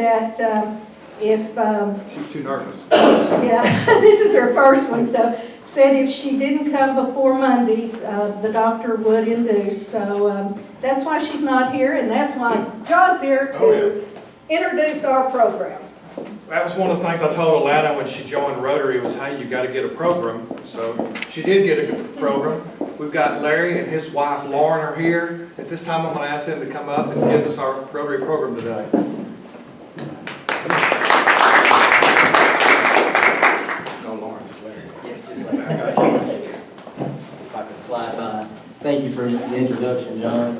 that if She's too nervous. yeah, this is her first one, so said if she didn't come before Monday, the doctor would induce. So that's why she's not here, and that's why John's here to introduce our program. That was one of the things I told Alana when she joined Rotary was, hey, you got to get a program. So she did get a program. We've got Larry and his wife Lauren are here. At this time, I'm going to ask them to come up and give us our Rotary program today. No, Lauren, just Larry. Yeah, just like that. If I could slide by. Thank you for the introduction, John.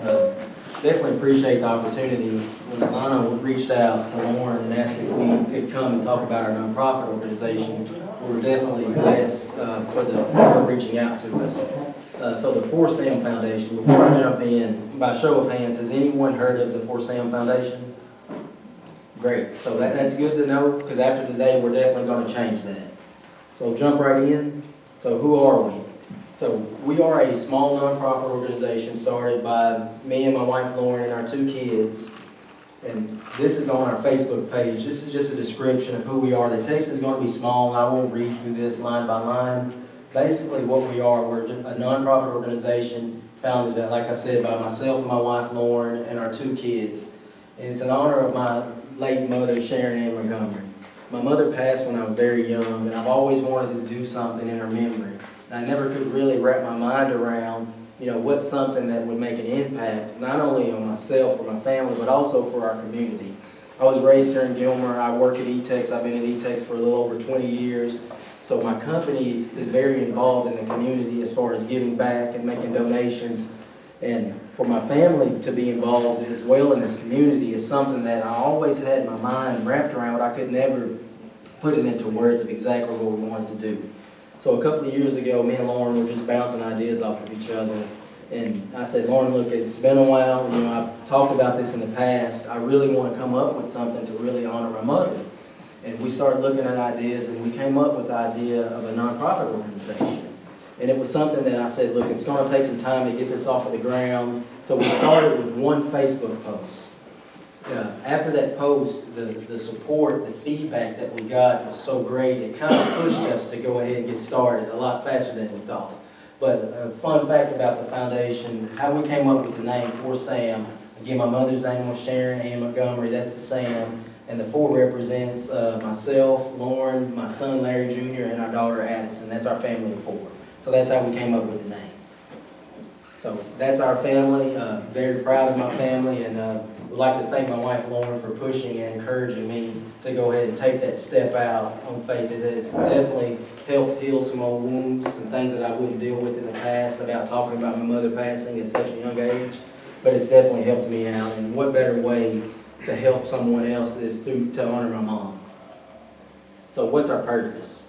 Definitely appreciate the opportunity. When Alana reached out to Lauren and asked if we could come and talk about our nonprofit organization, we were definitely blessed for her reaching out to us. So the For Sam Foundation, before I jump in, by show of hands, has anyone heard of the For Sam Foundation? Great. So that's good to know, because after today, we're definitely going to change that. So jump right in. So who are we? So we are a small nonprofit organization started by me and my wife Lauren and our 2 kids. And this is on our Facebook page. This is just a description of who we are. The text is going to be small. I won't read through this line by line. Basically what we are, we're a nonprofit organization founded, like I said, by myself and my wife Lauren and our 2 kids. And it's in honor of my late mother, Sharon Montgomery. My mother passed when I was very young, and I've always wanted to do something in her memory. I never could really wrap my mind around, what's something that would make an impact, not only on myself or my family, but also for our community. I was raised here in Gilmer. I work at E-Tex. I've been at E-Tex for a little over 20 years. So my company is very involved in the community as far as giving back and making donations. And for my family to be involved as well in this community is something that I always had in my mind wrapped around, but I could never put it into words of exactly what we wanted to do. So a couple of years ago, me and Lauren were just bouncing ideas off of each other. And I said, Lauren, look, it's been a while. I've talked about this in the past. I really want to come up with something to really honor my mother. And we started looking at ideas, and we came up with the idea of a nonprofit organization. And it was something that I said, look, it's going to take some time to get this off of the ground. So we started with one Facebook post. After that post, the support, the feedback that we got was so great, it kind of pushed us to go ahead and get started a lot faster than we thought. But a fun fact about the foundation, how we came up with the name For Sam, again, my mother's name was Sharon Ann Montgomery, that's the Sam, and the 4 represents myself, Lauren, my son Larry Jr., and our daughter Addison. That's our family of 4. So that's how we came up with the name. So that's our family, very proud of my family, and would like to thank my wife Lauren for pushing and encouraging me to go ahead and take that step out on faith. It has definitely helped heal some old wounds, some things that I wouldn't deal with in the past about talking about my mother passing at such a young age. But it's definitely helped me out, and what better way to help someone else is to honor my mom. So what's our purpose?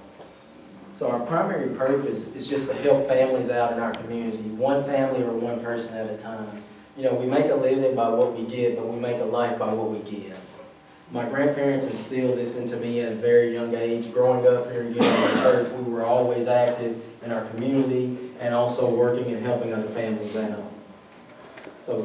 So our primary purpose is just to help families out in our community, one family or one person at a time. We make a living by what we give, but we make a life by what we give. My grandparents instilled this into me at a very young age. Growing up here in Gilmer Church, we were always active in our community and also working and helping other families out.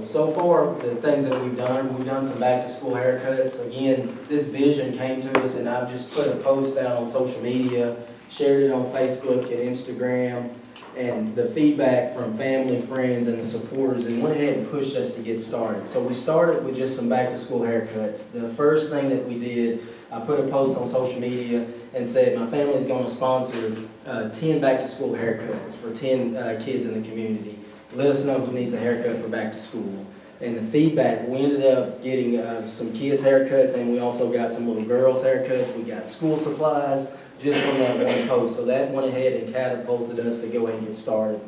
So far, the things that we've done some back-to-school haircuts. Again, this vision came to us, and I've just put a post out on social media, shared it on Facebook and Instagram, and the feedback from family, friends, and the supporters, and went ahead and pushed us to get started. So we started with just some back-to-school haircuts. The first thing that we did, I put a post on social media and said my family's going to sponsor 10 back-to-school haircuts for 10 kids in the community. Let us know who needs a haircut for back to school. And the feedback, we ended up getting some kids' haircuts, and we also got some little girls' haircuts. We got school supplies just from that one post. So that went ahead and catapulted us to go ahead and get started.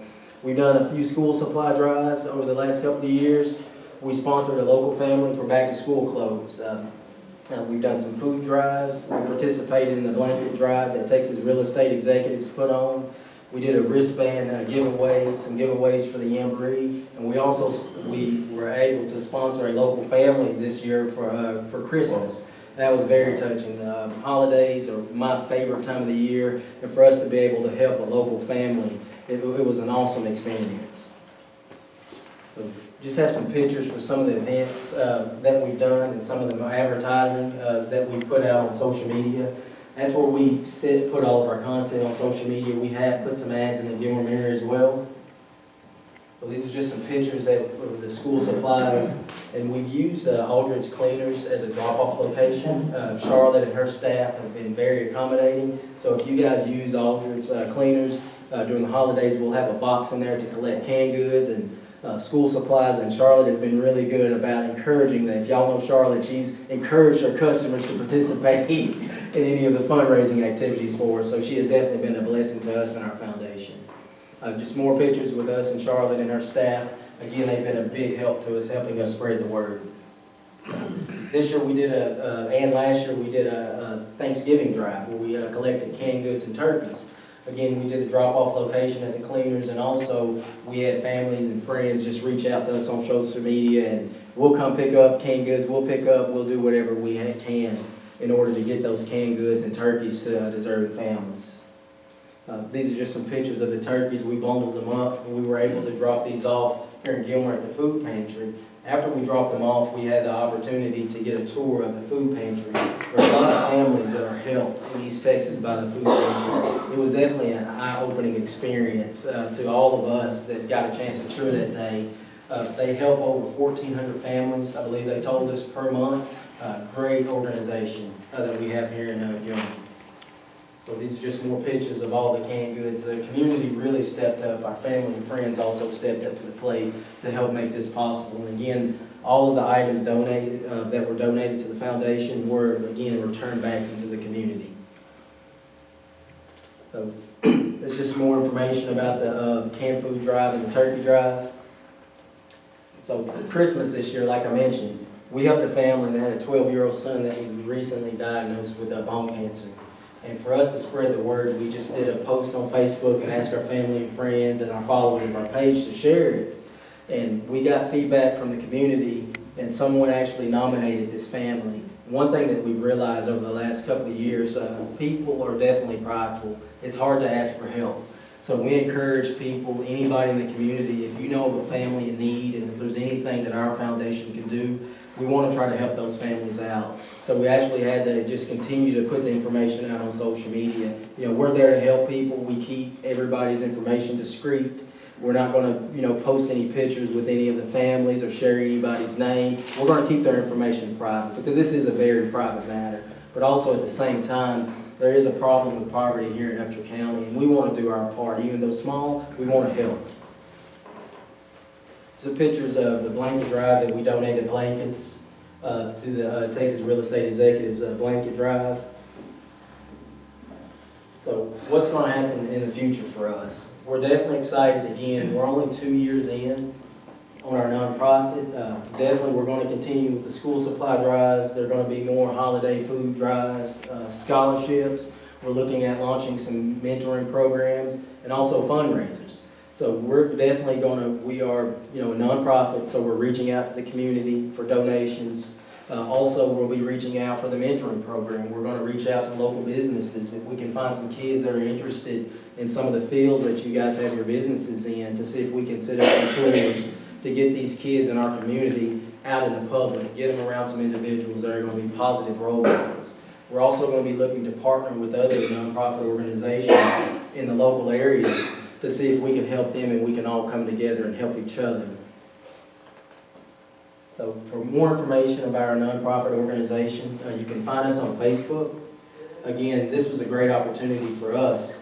We've done a few school supply drives over the last couple of years. We sponsored a local family for back to school clothes. We've done some food drives. We participated in the blanket drive that Texas real estate executives put on. We did a wristband giveaway, some giveaways for the Jamboree, and we were able to sponsor a local family this year for Christmas. That was very touching. Holidays are my favorite time of the year, and for us to be able to help a local family, it was an awesome experience. just have some pictures for some of the events that we've done and some of the advertising that we put out on social media. That's where we put all of our content on social media. We have put some ads in the Gilmer Mirror as well. So these are just some pictures of the school supplies. And we've used Aldridge Cleaners as a drop-off location. Charlotte and her staff have been very accommodating. So if you guys use Aldridge Cleaners during the holidays, we'll have a box in there to collect canned goods and school supplies. And Charlotte has been really good about encouraging that. If y'all know Charlotte, she's encouraged her customers to participate in any of the fundraising activities for us. So she has definitely been a blessing to us and our foundation. Just more pictures with us and Charlotte and her staff. Again, they've been a big help to us, helping us spread the word. This year we did and last year we did a Thanksgiving drive where we collected canned goods and turkeys. Again, we did the drop-off location at the Cleaners, and also we had families and friends just reach out to us on social media, and we'll come pick up canned goods, we'll do whatever we can in order to get those canned goods and turkeys to deserving families. These are just some pictures of the turkeys. We bundled them up, and we were able to drop these off here in Gilmer at the food pantry. After we dropped them off, we had the opportunity to get a tour of the food pantry. There are a lot of families that are helped in East Texas by the food pantry. It was definitely an eye-opening experience to all of us that got a chance to tour that day. They help over 1,400 families, I believe they told us, per month. Great organization that we have here in Gilmer. So these are just more pictures of all the canned goods. The community really stepped up. Our family and friends also stepped up to the plate to help make this possible. And again, all of the items donated that were donated to the foundation were, again, returned back into the community. So it's just more information about the canned food drive and the turkey drive. So for Christmas this year, like I mentioned, we helped a family that had a 12-year-old son that was recently diagnosed with bone cancer. And for us to spread the word, we just did a post on Facebook and asked our family and friends and our followers of our page to share it. And we got feedback from the community, and someone actually nominated this family. One thing that we've realized over the last couple of years, people are definitely prideful. It's hard to ask for help. So we encourage people, anybody in the community, if you know of a family in need and if there's anything that our foundation can do, we want to try to help those families out. So we actually had to just continue to put the information out on social media. You know, we're there to help people. We keep everybody's information discreet. We're not going to, post any pictures with any of the families or share anybody's name. We're going to keep their information private because this is a very private matter. But also at the same time, there is a problem with poverty here in Upshur County, and we want to do our part. Even though small, we want to help. These are pictures of the blanket drive that we donated blankets to the Texas Real Estate Executives blanket drive. So what's going to happen in the future for us? We're definitely excited again. We're only 2 years in on our nonprofit. Definitely we're going to continue with the school supply drives. There are going to be more holiday food drives, scholarships. We're looking at launching some mentoring programs and also fundraisers. So we're definitely we are, a nonprofit, so we're reaching out to the community for donations. Also, we'll be reaching out for the mentoring program. We're going to reach out to local businesses. If we can find some kids that are interested in some of the fields that you guys have your businesses in, to see if we can set up some tours to get these kids in our community out in the public, get them around some individuals that are going to be positive role models. We're also going to be looking to partner with other nonprofit organizations in the local areas to see if we can help them and we can all come together and help each other. So for more information about our nonprofit organization, you can find us on Facebook. Again, this was a great opportunity for us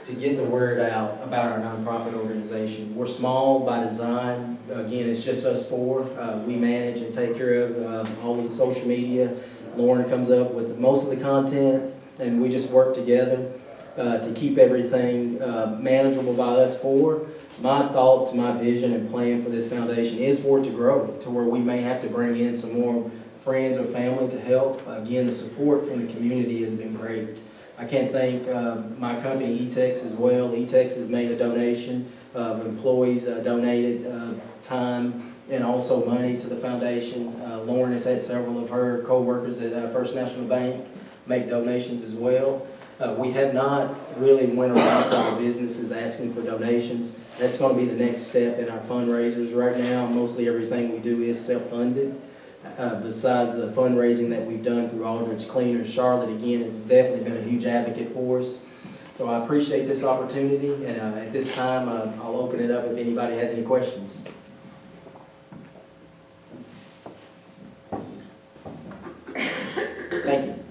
to get the word out about our nonprofit organization. We're small by design. Again, it's just us four. We manage and take care of all of the social media. Lauren comes up with most of the content, and we just work together to keep everything manageable by us four. My thoughts, my vision and plan for this foundation is for it to grow to where we may have to bring in some more friends or family to help. Again, the support from the community has been great. I can't thank my company, E-Tex, as well. E-Tex has made a donation. Employees donated time and also money to the foundation. Lauren has had several of her co-workers at First National Bank make donations as well. We have not really went around to our businesses asking for donations. That's going to be the next step in our fundraisers right now. Mostly everything we do is self-funded. Besides the fundraising that we've done through Aldridge Cleaners, Charlotte, again, has definitely been a huge advocate for us. So I appreciate this opportunity, and at this time, I'll open it up if anybody has any questions. Thank you.